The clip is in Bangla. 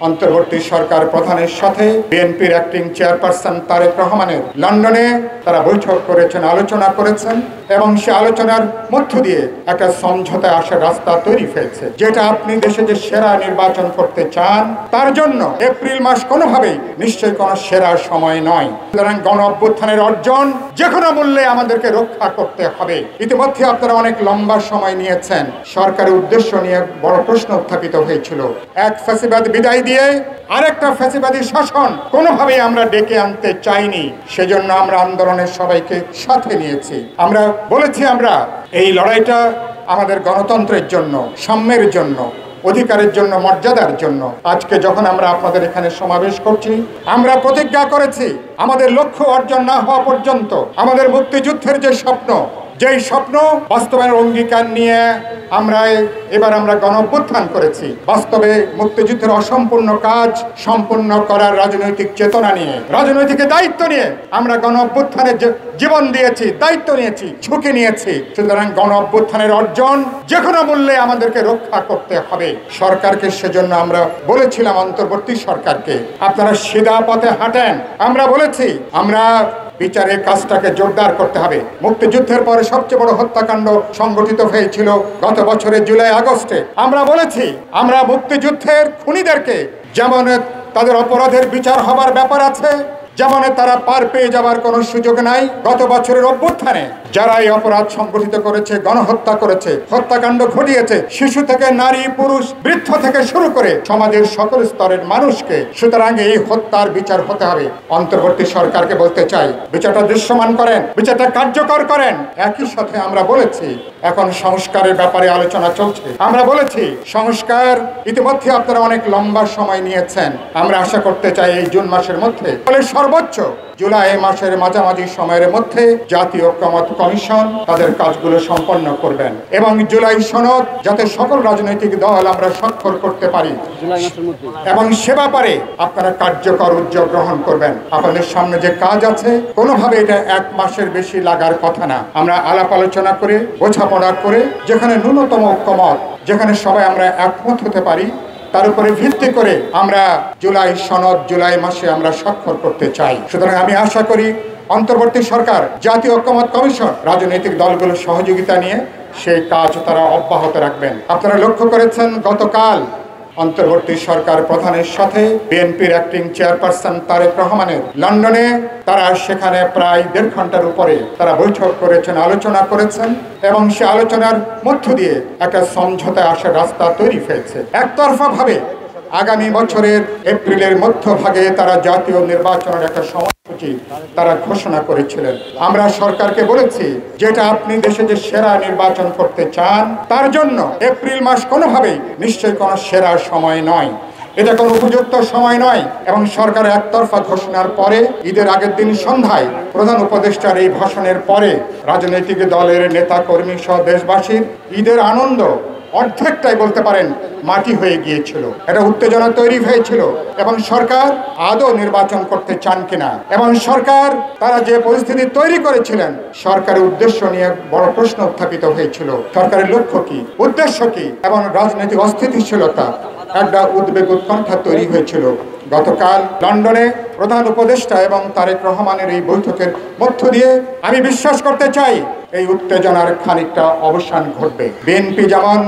অন্তর্বর্তী সরকার প্রধানের সাথে বিএনপির অ্যাক্টিং চেয়ারপারসন তারেক রহমানের লন্ডনে তারা বৈঠক করেছেন, আলোচনা করেছেন এবং সে আলোচনার মধ্য দিয়ে একটা সমঝোতায় আসার রাস্তা তৈরি হয়েছে। যেটা আপনি দেশে যে সেরা নির্বাচন করতে চান তার জন্য এপ্রিল মাস কোনোভাবেই নিশ্চয়ই কোনো সেরা সময় নয়। সুতরাং গণ অভ্যুত্থানের অর্জন যে কোনো মূল্যে আমাদেরকে রক্ষা করতে হবে। ইতিমধ্যে আপনারা অনেক লম্বা সময় নিয়েছেন। সরকারের উদ্দেশ্য নিয়ে বড় প্রশ্ন উত্থাপিত হয়েছিল। এক ফ্যাসিবাদ বিদায় দিয়ে আরেকটা ফ্যাসিবাদী শাসন কোনোভাবেই আমরা ডেকে আনতে চাইনি। সেজন্য আমরা আন্দোলনের সবাইকে সাথে নিয়েছি। আমরা বলেছি আমরা এই লড়াইটা আমাদের গণতন্ত্রের জন্য, সাম্যের জন্য, অধিকারের জন্য, মর্যাদার জন্য। আজকে যখন আমরা আপনাদের এখানে সমাবেশ করছি, আমরা প্রতিজ্ঞা করেছি আমাদের লক্ষ্য অর্জন না হওয়া পর্যন্ত আমাদের মুক্তিযুদ্ধের যে স্বপ্ন, যেই স্বপ্ন বাস্তবায়নের অঙ্গীকার নিয়ে আমরা গণ অভ্যুত্থান করেছি। বাস্তবে মুক্তিযুদ্ধের অসম্পূর্ণ কাজ সম্পূর্ণ করার রাজনৈতিক চেতনা নিয়ে, রাজনৈতিক দায়িত্ব নিয়ে আমরা গণ অভ্যুত্থানের জীবন দিয়েছি, দায়িত্ব নিয়েছি, ঝুঁকি নিয়েছি। সুতরাং গণ অভ্যুত্থানের অর্জন যে কোনো মূল্যে আমাদেরকে রক্ষা করতে হবে। সরকারকে সেজন্য আমরা বলেছিলাম, অন্তর্বর্তী সরকারকে, আপনারা সিধা পথে হাঁটেন। আমরা বলেছি আমরা বিচারের কাজটাকে জোরদার করতে হবে। মুক্তিযুদ্ধের পরে সবচেয়ে বড় হত্যাকাণ্ড সংগঠিত হয়েছিল গত বছরের জুলাই আগস্টে। আমরা বলেছি আমরা মুক্তিযুদ্ধের খুনিদেরকে যেমন তাদের অপরাধের বিচার হবার ব্যাপার আছে, যেমন তারা পার পেয়ে যাবার কোনো সুযোগ নাই। গত বছরের অভ্যুত্থানে যারা এই অপরাধ সংগঠিত করেছে, গণহত্যা করেছে, হত্যাকাণ্ড ঘটিয়েছে, শিশু থেকে নারী, পুরুষ, বৃদ্ধ থেকে শুরু করে সমাজের সকল স্তরের মানুষকে, সুতরাং এই হত্যার বিচার হতে হবে। অন্তর্বর্তী সরকারকে বলতে চাই, বিচারটা দৃশ্যমান করেন, বিচারটা কার্যকর করেন। একই সাথে আমরা বলেছি এখন সংস্কারের ব্যাপারে আলোচনা চলছে। আমরা বলেছি সংস্কার ইতিমধ্যে আপনারা অনেক লম্বা সময় নিয়েছেন। আমরা আশা করতে চাই এই জুন মাসের মধ্যে, সর্বোচ্চ জুলাই মাসের মাঝামাঝি সময়ের মধ্যে জাতীয় ঐক্যমত কমিশন তাদের কাজগুলো সম্পন্ন করবেন এবং জুলাই সনদ যাতে সকল রাজনৈতিক দল আমরা স্বাক্ষর করতে পারি এবং সে ব্যাপারে আপনারা কার্যকর উদ্যোগ গ্রহণ করবেন। আপনাদের সামনে যে কাজ আছে কোনোভাবে এটা এক মাসের বেশি লাগার কথা না। আমরা আলাপ আলোচনা করে, বোঝাপড়া করে, যেখানে ন্যূনতম ঐক্যমত, যেখানে সবাই আমরা একমত হতে পারি, তার উপরে ভিত্তি করে আমরা জুলাই সনদ জুলাই মাসে আমরা স্বাক্ষর করতে চাই। সুতরাং আমি আশা করি অন্তর্বর্তী সরকার, জাতীয় ঐক্যমত কমিশন, রাজনৈতিক দলগুলোর সহযোগিতা নিয়ে সেই কাজ তারা অব্যাহত রাখবেন। আপনারা লক্ষ্য করেছেন গতকাল অন্তর্বর্তী সরকার প্রধানের সাথে বিএনপির অ্যাক্টিং চেয়ারপারসন তারেক রহমানের লন্ডনে তারা সেখানে প্রায় 1.5 ঘন্টার উপরে তারা বৈঠক করেছেন, আলোচনা করেছেন এবং সে আলোচনার মধ্য দিয়ে একটা সমঝোতায় আসার রাস্তা তৈরি হয়েছে। একতরফা ভাবে আগামী বছরের এপ্রিলের মধ্যভাগে তারা জাতীয় নির্বাচনের একটা সময়সূচি তারা ঘোষণা করেছিলেন। আমরা সরকারকে বলেছি যেটা আপনি দেশে যে সেরা নির্বাচন করতে চান তার জন্য এপ্রিল মাস কোনোভাবেই নিশ্চয়ই কোনো সেরা সময় নয়, এটা কোনো উপযুক্ত সময় নয়। এবং সরকারের একতরফা ঘোষণার পরে ঈদের আগের দিন সন্ধ্যায় প্রধান উপদেষ্টার এই ভাষণের পরে রাজনৈতিক দলের নেতা কর্মী সহ দেশবাসীর ঈদের আনন্দ অর্ধেকটাই বলতে পারেন মাটি হয়ে গিয়েছিল। এটা উত্তেজনা তৈরি হয়েছিল এবং সরকার আদৌ নির্বাচন করতে চান কিনা এবং সরকার তারা যে পরিস্থিতি তৈরি করেছিলেন, সরকারের উদ্দেশ্য নিয়ে বড় প্রশ্ন উত্থাপিত হয়েছিল। সরকারের লক্ষ্য কি, উদ্দেশ্য কি এবং রাজনৈতিক অস্থিতিশীলতা, একটা উদ্বেগ উৎকণ্ঠা তৈরি হয়েছিল। গতকাল লন্ডনে প্রধান উপদেষ্টা এবং তারেক রহমানের এই বৈঠকের মধ্য দিয়ে আমি বিশ্বাস করতে চাই এই উত্তেজনার খানিকটা অবসান ঘটবে। বিএনপি যেমন